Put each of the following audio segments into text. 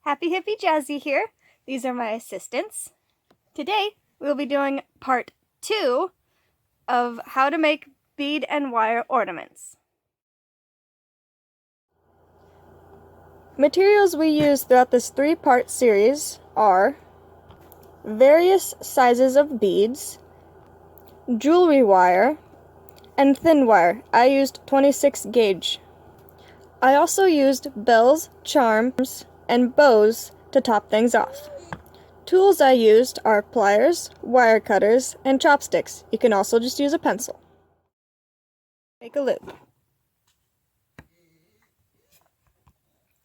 Happy Hippie Jazzy here. These are my assistants. Today we'll be doing part 2 of how to make bead and wire ornaments. Materials we use throughout this 3-part series are various sizes of beads, jewelry wire, and thin wire. I used 26 gauge. I also used bells, charms, and bows to top things off. Tools I used are pliers, wire cutters, and chopsticks. You can also just use a pencil. Make a loop.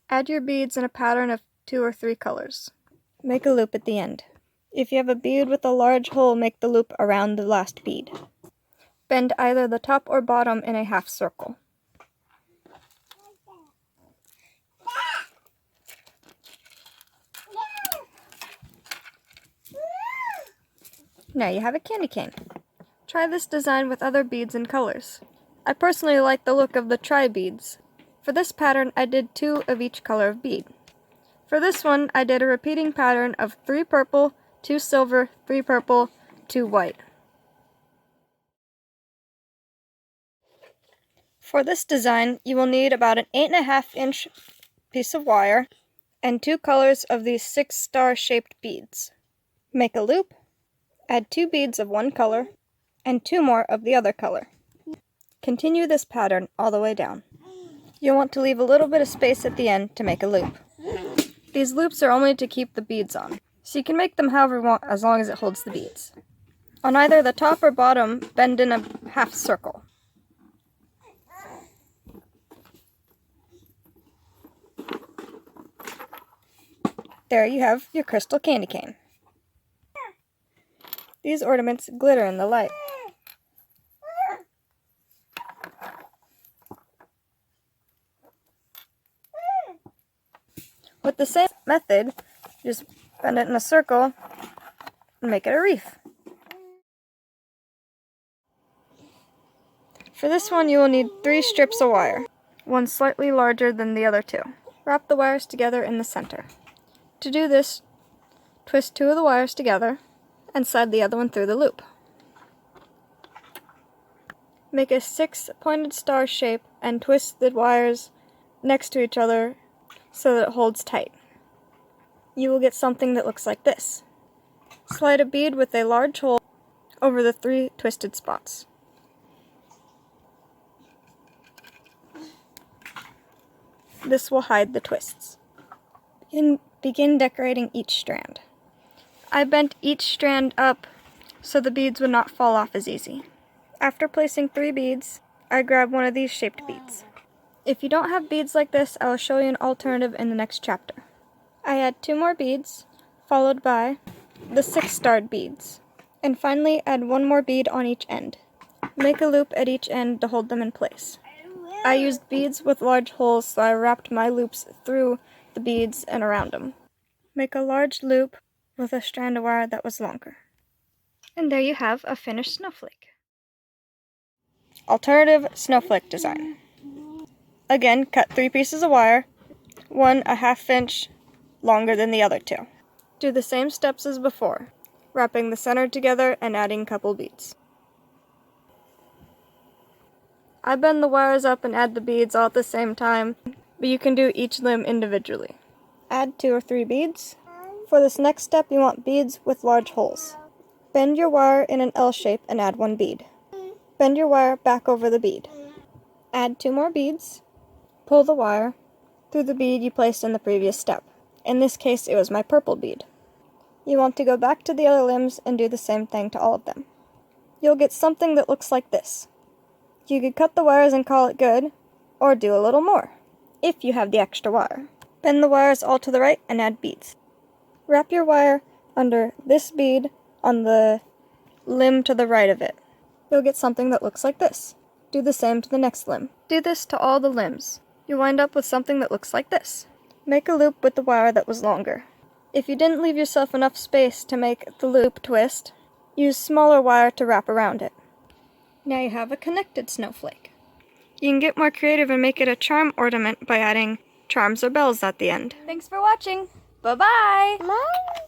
Add your beads in a pattern of 2 or 3 colors. Make a loop at the end. If you have a bead with a large hole, make the loop around the last bead. Bend either the top or bottom in a half circle. Now you have a candy cane. Try this design with other beads and colors. I personally like the look of the tri-beads. For this pattern, I did 2 of each color of bead. For this one, I did a repeating pattern of 3 purple, 2 silver, 3 purple, 2 white. For this design, you will need about an 8.5-inch piece of wire and 2 colors of these 6-star shaped beads. Make a loop. Add 2 beads of one color, and 2 more of the other color. Continue this pattern all the way down. You'll want to leave a little bit of space at the end to make a loop. These loops are only to keep the beads on, so you can make them however you want as long as it holds the beads. On either the top or bottom, bend in a half circle. There you have your crystal candy cane. These ornaments glitter in the light. With the same method, just bend it in a circle and make it a wreath. For this one, you will need 3 strips of wire, one slightly larger than the other 2. Wrap the wires together in the center. To do this, twist 2 of the wires together and slide the other one through the loop. Make a 6-pointed star shape and twist the wires next to each other so that it holds tight. You will get something that looks like this. Slide a bead with a large hole over the 3 twisted spots. This will hide the twists. Begin decorating each strand. I bent each strand up so the beads would not fall off as easy. After placing 3 beads, I grabbed one of these shaped beads. If you don't have beads like this, I will show you an alternative in the next chapter. I add 2 more beads, followed by the 6-starred beads, and finally add 1 more bead on each end. Make a loop at each end to hold them in place. I used beads with large holes, so I wrapped my loops through the beads and around them. Make a large loop with a strand of wire that was longer. And there you have a finished snowflake. Alternative snowflake design. Again, cut 3 pieces of wire, one a 1/2 inch longer than the other 2. Do the same steps as before, wrapping the center together and adding a couple beads. I bend the wires up and add the beads all at the same time, but you can do each limb individually. Add 2 or 3 beads. For this next step, you want beads with large holes. Bend your wire in an L shape and add 1 bead. Bend your wire back over the bead. Add 2 more beads. Pull the wire through the bead you placed in the previous step. In this case, it was my purple bead. You want to go back to the other limbs and do the same thing to all of them. You'll get something that looks like this. You could cut the wires and call it good, or do a little more, if you have the extra wire. Bend the wires all to the right and add beads. Wrap your wire under this bead on the limb to the right of it. You'll get something that looks like this. Do the same to the next limb. Do this to all the limbs. You'll wind up with something that looks like this. Make a loop with the wire that was longer. If you didn't leave yourself enough space to make the loop twist, use smaller wire to wrap around it. Now you have a connected snowflake. You can get more creative and make it a charm ornament by adding charms or bells at the end. Thanks for watching! Bye-bye! Bye.